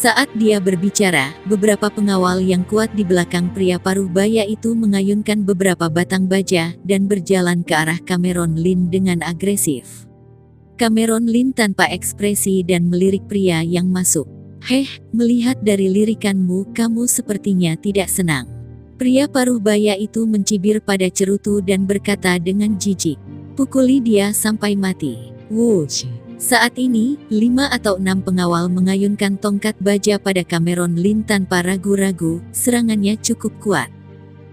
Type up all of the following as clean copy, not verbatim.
Saat dia berbicara, beberapa pengawal yang kuat di belakang pria paruh baya itu mengayunkan beberapa batang baja dan berjalan ke arah Cameron Lin dengan agresif. Cameron Lin tanpa ekspresi dan melirik pria yang masuk. Melihat dari lirikanmu, kamu sepertinya tidak senang. Pria paruh baya itu mencibir pada cerutu dan berkata dengan jijik, "Pukuli dia sampai mati." Wush. Saat ini, 5 atau 6 pengawal mengayunkan tongkat baja pada Cameron Lin tanpa ragu-ragu, serangannya cukup kuat.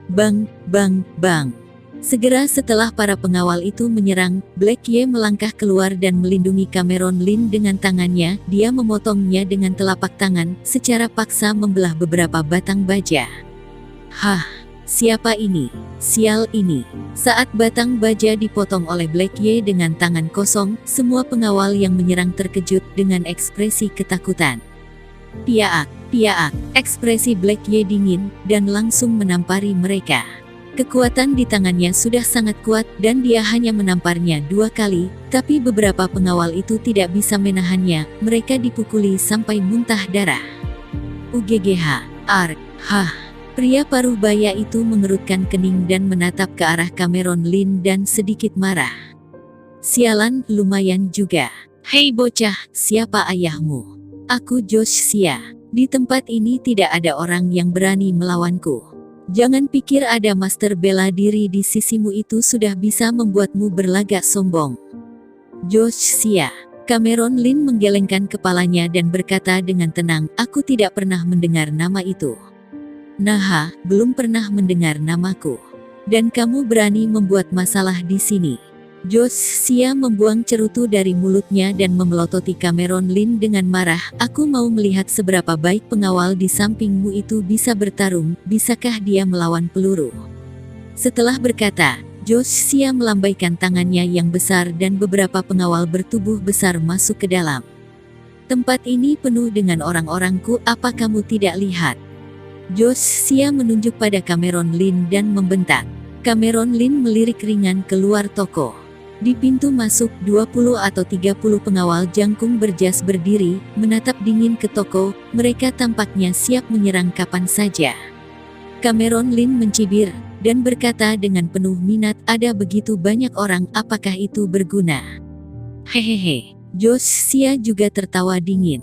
Bang, bang, bang. Segera setelah para pengawal itu menyerang, Black Ye melangkah keluar dan melindungi Cameron Lin dengan tangannya. Dia memotongnya dengan telapak tangan, secara paksa membelah beberapa batang baja. Siapa ini? Sial ini. Saat batang baja dipotong oleh Black Ye dengan tangan kosong, semua pengawal yang menyerang terkejut dengan ekspresi ketakutan. Piaak, piaak, ekspresi Black Ye dingin, dan langsung menampari mereka. Kekuatan di tangannya sudah sangat kuat dan dia hanya menamparnya 2 kali, tapi beberapa pengawal itu tidak bisa menahannya, mereka dipukuli sampai muntah darah. Pria paruh baya itu mengerutkan kening dan menatap ke arah Cameron Lin dan sedikit marah. Sialan, lumayan juga. Hei bocah, siapa ayahmu? Aku Josh Xia. Di tempat ini tidak ada orang yang berani melawanku. Jangan pikir ada master bela diri di sisimu itu sudah bisa membuatmu berlagak sombong. Josh Xia. Cameron Lin menggelengkan kepalanya dan berkata dengan tenang, aku tidak pernah mendengar nama itu. Belum pernah mendengar namaku. Dan kamu berani membuat masalah di sini. Josh Xia membuang cerutu dari mulutnya dan memelototi Cameron Lin dengan marah. Aku mau melihat seberapa baik pengawal di sampingmu itu bisa bertarung, bisakah dia melawan peluru? Setelah berkata, Josh Xia melambaikan tangannya yang besar dan beberapa pengawal bertubuh besar masuk ke dalam. Tempat ini penuh dengan orang-orangku, apa kamu tidak lihat? Josh Xia menunjuk pada Cameron Lin dan membentak. Cameron Lin melirik ringan keluar toko. Di pintu masuk, 20 atau 30 pengawal jangkung berjas berdiri, menatap dingin ke toko, mereka tampaknya siap menyerang kapan saja. Cameron Lin mencibir, dan berkata dengan penuh minat, ada begitu banyak orang, apakah itu berguna? Hehehe. Josh Xia juga tertawa dingin.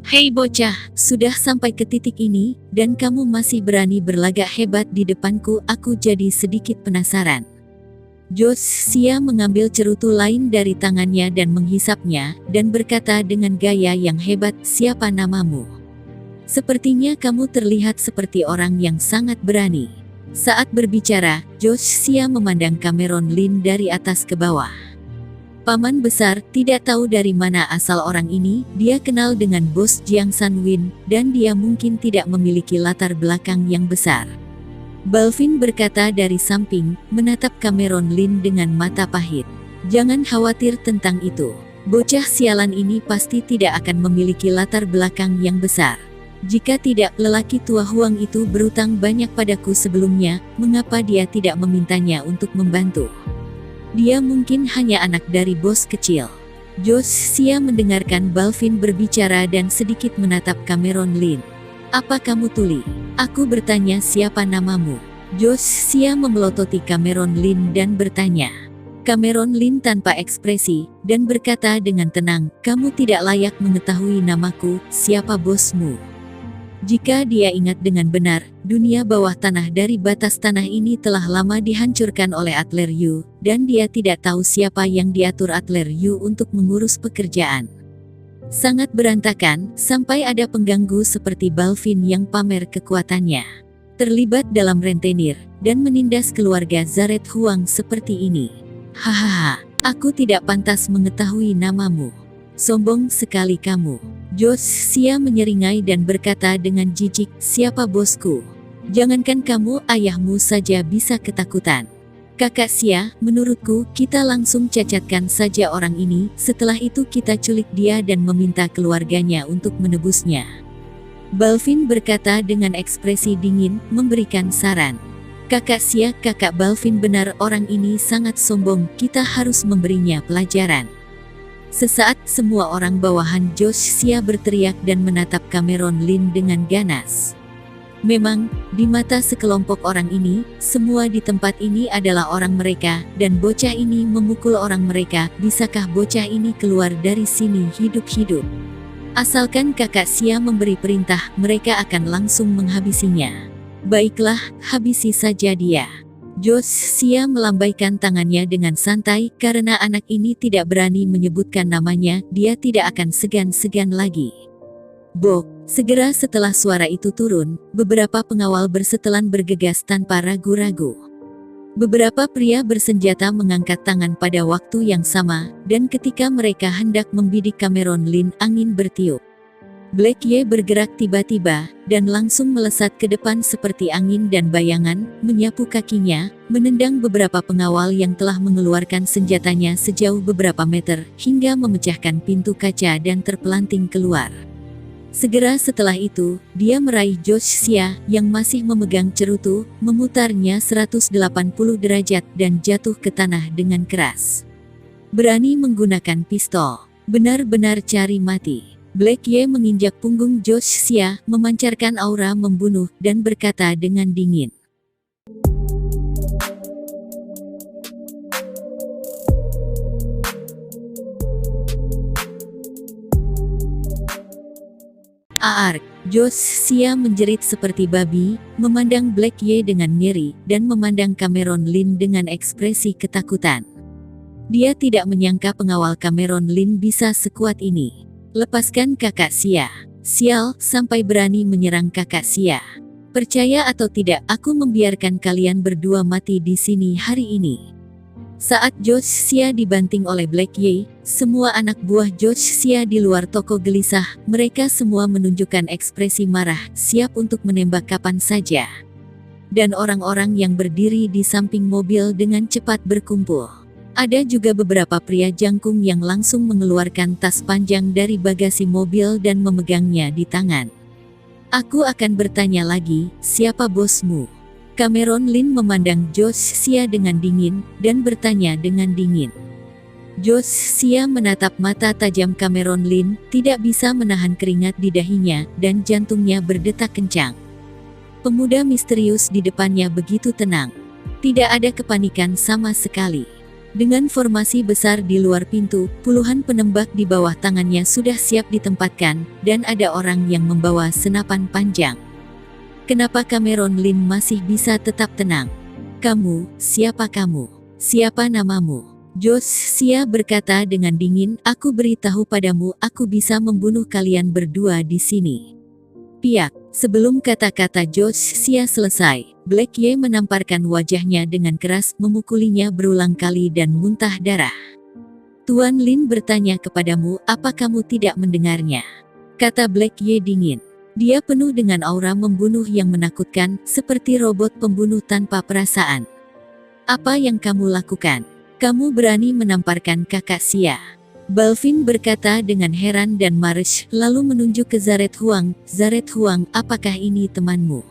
Hei bocah, sudah sampai ke titik ini, dan kamu masih berani berlagak hebat di depanku, aku jadi sedikit penasaran. Josh Xia mengambil cerutu lain dari tangannya dan menghisapnya, dan berkata dengan gaya yang hebat, siapa namamu? Sepertinya kamu terlihat seperti orang yang sangat berani. Saat berbicara, Josh Xia memandang Cameron Lin dari atas ke bawah. Paman besar, tidak tahu dari mana asal orang ini, dia kenal dengan bos Jiang Sanwin, dan dia mungkin tidak memiliki latar belakang yang besar. Balvin berkata dari samping, menatap Cameron Lin dengan mata pahit. Jangan khawatir tentang itu. Bocah sialan ini pasti tidak akan memiliki latar belakang yang besar. Jika tidak, lelaki tua Huang itu berutang banyak padaku sebelumnya, mengapa dia tidak memintanya untuk membantu? Dia mungkin hanya anak dari bos kecil. Josh Xia mendengarkan Balvin berbicara dan sedikit menatap Cameron Lin. Apa kamu tuli? Aku bertanya siapa namamu. Josh Xia memelototi Cameron Lin dan bertanya. Cameron Lin tanpa ekspresi, dan berkata dengan tenang, kamu tidak layak mengetahui namaku, siapa bosmu? Jika dia ingat dengan benar, dunia bawah tanah dari batas tanah ini telah lama dihancurkan oleh Adler Yu, dan dia tidak tahu siapa yang diatur Adler Yu untuk mengurus pekerjaan. Sangat berantakan, sampai ada pengganggu seperti Balvin yang pamer kekuatannya. Terlibat dalam rentenir, dan menindas keluarga Zaret Huang seperti ini. Hahaha, aku tidak pantas mengetahui namamu. Sombong sekali kamu. Josh Xia menyeringai dan berkata dengan jijik, siapa bosku? Jangankan kamu, ayahmu saja bisa ketakutan. Kakak Xia, menurutku, kita langsung cacatkan saja orang ini, setelah itu kita culik dia dan meminta keluarganya untuk menebusnya. Balvin berkata dengan ekspresi dingin, memberikan saran. Kakak Xia, kakak Balvin benar, orang ini sangat sombong, kita harus memberinya pelajaran. Sesaat semua orang bawahan Josh Xia berteriak dan menatap Cameron Lin dengan ganas. Memang, di mata sekelompok orang ini, semua di tempat ini adalah orang mereka, dan bocah ini memukul orang mereka. Bisakah bocah ini keluar dari sini hidup-hidup? Asalkan kakak Xia memberi perintah, mereka akan langsung menghabisinya. Baiklah, habisi saja dia. Josh Xia melambaikan tangannya dengan santai, karena anak ini tidak berani menyebutkan namanya, dia tidak akan segan-segan lagi. Bok, segera setelah suara itu turun, beberapa pengawal bersetelan bergegas tanpa ragu-ragu. Beberapa pria bersenjata mengangkat tangan pada waktu yang sama, dan ketika mereka hendak membidik Cameron Lin, angin bertiup. Black Ye bergerak tiba-tiba, dan langsung melesat ke depan seperti angin dan bayangan, menyapu kakinya, menendang beberapa pengawal yang telah mengeluarkan senjatanya sejauh beberapa meter, hingga memecahkan pintu kaca dan terpelanting keluar. Segera setelah itu, dia meraih Josh Xia, yang masih memegang cerutu, memutarnya 180 derajat dan jatuh ke tanah dengan keras. Berani menggunakan pistol, benar-benar cari mati. Black Ye menginjak punggung Josh Xia, memancarkan aura membunuh, dan berkata dengan dingin. Aark, Josh Xia menjerit seperti babi, memandang Black Ye dengan ngeri, dan memandang Cameron Lin dengan ekspresi ketakutan. Dia tidak menyangka pengawal Cameron Lin bisa sekuat ini. Lepaskan kakak Xia. Sial, sampai berani menyerang kakak Xia. Percaya atau tidak, aku membiarkan kalian berdua mati di sini hari ini. Saat Josh Xia dibanting oleh Black Ye, semua anak buah Josh Xia di luar toko gelisah, mereka semua menunjukkan ekspresi marah, siap untuk menembak kapan saja. Dan orang-orang yang berdiri di samping mobil dengan cepat berkumpul. Ada juga beberapa pria jangkung yang langsung mengeluarkan tas panjang dari bagasi mobil dan memegangnya di tangan. Aku akan bertanya lagi, siapa bosmu? Cameron Lin memandang Josh Xia dengan dingin, dan bertanya dengan dingin. Josh Xia menatap mata tajam Cameron Lin, tidak bisa menahan keringat di dahinya, dan jantungnya berdetak kencang. Pemuda misterius di depannya begitu tenang. Tidak ada kepanikan sama sekali. Dengan formasi besar di luar pintu, puluhan penembak di bawah tangannya sudah siap ditempatkan, dan ada orang yang membawa senapan panjang. Kenapa Cameron Lin masih bisa tetap tenang? Kamu, siapa kamu? Siapa namamu? Josh Xia berkata dengan dingin, aku beritahu padamu, aku bisa membunuh kalian berdua di sini. Piak. Sebelum kata-kata Josh Xia selesai, Black Ye menamparkan wajahnya dengan keras, memukulinya berulang kali dan muntah darah. Tuan Lin bertanya kepadamu, apa kamu tidak mendengarnya? Kata Black Ye dingin. Dia penuh dengan aura membunuh yang menakutkan, seperti robot pembunuh tanpa perasaan. Apa yang kamu lakukan? Kamu berani menamparkan kakak Xia. Balvin berkata dengan heran dan marah, lalu menunjuk ke Zaret Huang. Zaret Huang, apakah ini temanmu?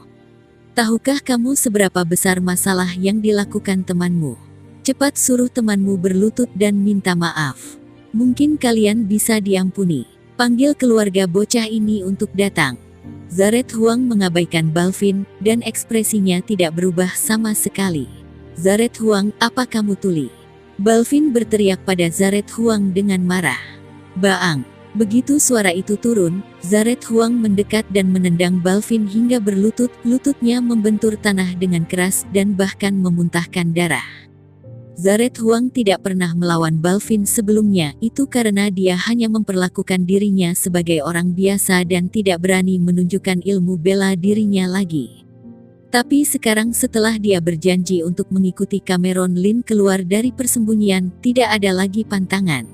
Tahukah kamu seberapa besar masalah yang dilakukan temanmu? Cepat suruh temanmu berlutut dan minta maaf. Mungkin kalian bisa diampuni. Panggil keluarga bocah ini untuk datang. Zaret Huang mengabaikan Balvin, dan ekspresinya tidak berubah sama sekali. Zaret Huang, apa kamu tuli? Balvin berteriak pada Zaret Huang dengan marah. Baang. Begitu suara itu turun, Zaret Huang mendekat dan menendang Balvin hingga berlutut, lututnya membentur tanah dengan keras dan bahkan memuntahkan darah. Zaret Huang tidak pernah melawan Balvin sebelumnya, itu karena dia hanya memperlakukan dirinya sebagai orang biasa dan tidak berani menunjukkan ilmu bela dirinya lagi. Tapi sekarang setelah dia berjanji untuk mengikuti Cameron Lin keluar dari persembunyian, tidak ada lagi pantangan.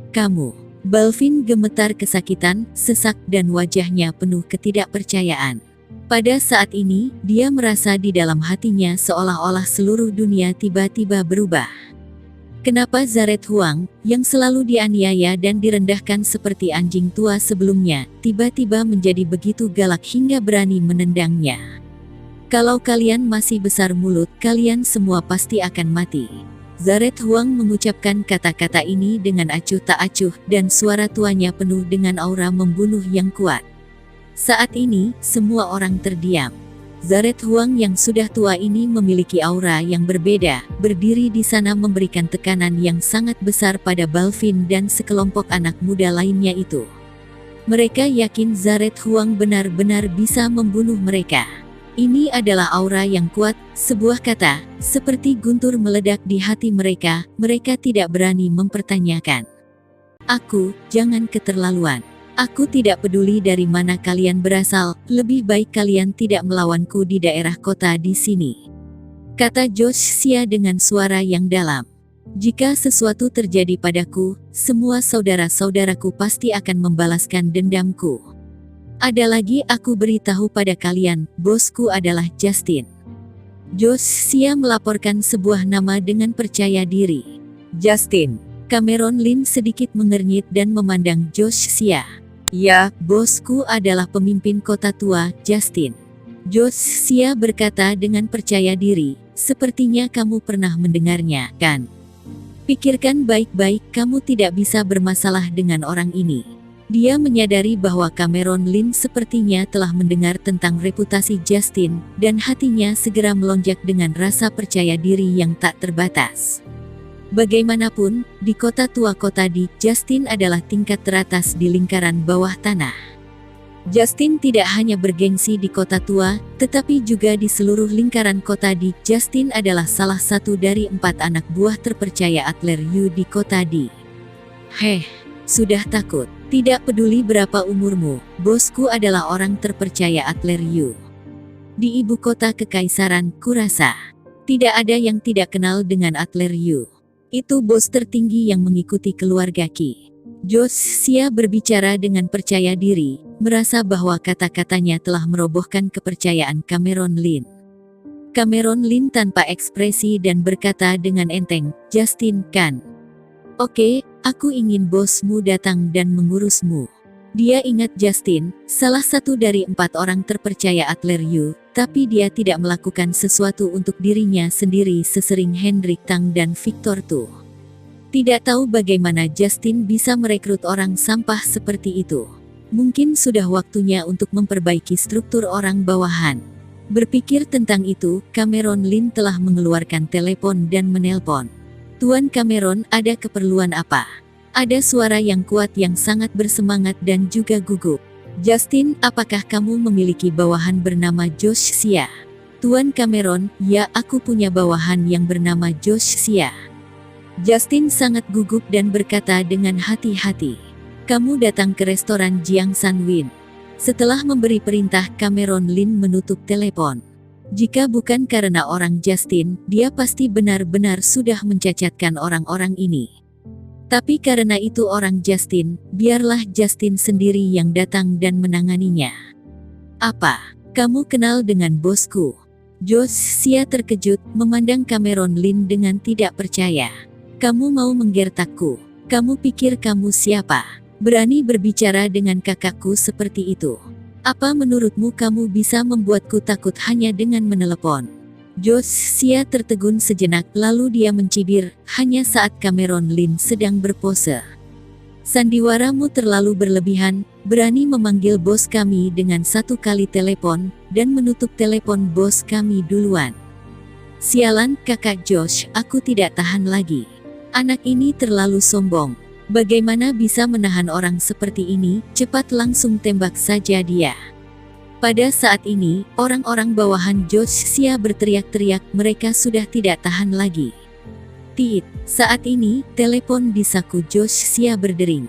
Kamu. Balvin gemetar kesakitan, sesak dan wajahnya penuh ketidakpercayaan. Pada saat ini, dia merasa di dalam hatinya seolah-olah seluruh dunia tiba-tiba berubah. Kenapa Zaret Huang, yang selalu dianiaya dan direndahkan seperti anjing tua sebelumnya, tiba-tiba menjadi begitu galak hingga berani menendangnya? Kalau kalian masih besar mulut, kalian semua pasti akan mati. Zaret Huang mengucapkan kata-kata ini dengan acuh tak acuh dan suara tuanya penuh dengan aura membunuh yang kuat. Saat ini, semua orang terdiam. Zaret Huang yang sudah tua ini memiliki aura yang berbeda, berdiri di sana memberikan tekanan yang sangat besar pada Balvin dan sekelompok anak muda lainnya itu. Mereka yakin Zaret Huang benar-benar bisa membunuh mereka. Ini adalah aura yang kuat, sebuah kata, seperti guntur meledak di hati mereka, mereka tidak berani mempertanyakan. Aku, jangan keterlaluan. Aku tidak peduli dari mana kalian berasal, lebih baik kalian tidak melawanku di daerah kota di sini. Kata Josh Xia dengan suara yang dalam. Jika sesuatu terjadi padaku, semua saudara-saudaraku pasti akan membalaskan dendamku. Ada lagi aku beritahu pada kalian, bosku adalah Justin. Josh Xia melaporkan sebuah nama dengan percaya diri. Justin. Cameron Lin sedikit mengernyit dan memandang Josh Xia. Ya, bosku adalah pemimpin kota tua, Justin. Josh Xia berkata dengan percaya diri, sepertinya kamu pernah mendengarnya, kan? Pikirkan baik-baik, kamu tidak bisa bermasalah dengan orang ini. Dia menyadari bahwa Cameron Lin sepertinya telah mendengar tentang reputasi Justin, dan hatinya segera melonjak dengan rasa percaya diri yang tak terbatas. Bagaimanapun, di kota tua kota di, Justin adalah tingkat teratas di lingkaran bawah tanah. Justin tidak hanya bergengsi di kota tua, tetapi juga di seluruh lingkaran kota di. Justin adalah salah satu dari 4 anak buah terpercaya Adler Yu di kota di. Sudah takut. Tidak peduli berapa umurmu, bosku adalah orang terpercaya Adler Yu. Di ibu kota kekaisaran, kurasa. Tidak ada yang tidak kenal dengan Adler Yu. Itu bos tertinggi yang mengikuti keluarga Qi. Josh Xia berbicara dengan percaya diri, merasa bahwa kata-katanya telah merobohkan kepercayaan Cameron Lin. Cameron Lin tanpa ekspresi dan berkata dengan enteng, Justin, kan? Oke, aku ingin bosmu datang dan mengurusmu. Dia ingat Justin, salah satu dari 4 orang terpercaya Adler Yu, tapi dia tidak melakukan sesuatu untuk dirinya sendiri sesering Hendrik Tang dan Victor Tu. Tidak tahu bagaimana Justin bisa merekrut orang sampah seperti itu. Mungkin sudah waktunya untuk memperbaiki struktur orang bawahan. Berpikir tentang itu, Cameron Lin telah mengeluarkan telepon dan menelpon. Tuan Cameron, ada keperluan apa? Ada suara yang kuat yang sangat bersemangat dan juga gugup. Justin, apakah kamu memiliki bawahan bernama Josh Xia? Tuan Cameron, ya, aku punya bawahan yang bernama Josh Xia. Justin sangat gugup dan berkata dengan hati-hati. Kamu datang ke restoran Jiang San Win. Setelah memberi perintah, Cameron Lin menutup telepon. Jika bukan karena orang Justin, dia pasti benar-benar sudah mencacatkan orang-orang ini. Tapi karena itu orang Justin, biarlah Justin sendiri yang datang dan menanganinya. Apa? Kamu kenal dengan bosku? Josh Xia terkejut, memandang Cameron Lin dengan tidak percaya. Kamu mau menggertakku? Kamu pikir kamu siapa? Berani berbicara dengan kakakku seperti itu? Apa menurutmu kamu bisa membuatku takut hanya dengan menelepon? Josh Xia tertegun sejenak, lalu dia mencibir, hanya saat Cameron Lin sedang berpose. Sandiwaramu terlalu berlebihan, berani memanggil bos kami dengan 1 kali telepon, dan menutup telepon bos kami duluan. Sialan, kakak Josh, aku tidak tahan lagi. Anak ini terlalu sombong. Bagaimana bisa menahan orang seperti ini? Cepat langsung tembak saja dia. Pada saat ini, orang-orang bawahan Josh Xia berteriak-teriak, mereka sudah tidak tahan lagi. Tiit, saat ini, telepon di saku Josh Xia berdering.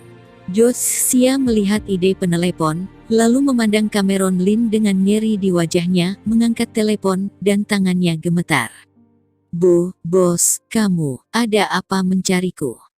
Josh Xia melihat ide penelepon, lalu memandang Cameron Lin dengan nyeri di wajahnya, mengangkat telepon, dan tangannya gemetar. Bos, kamu, ada apa mencariku?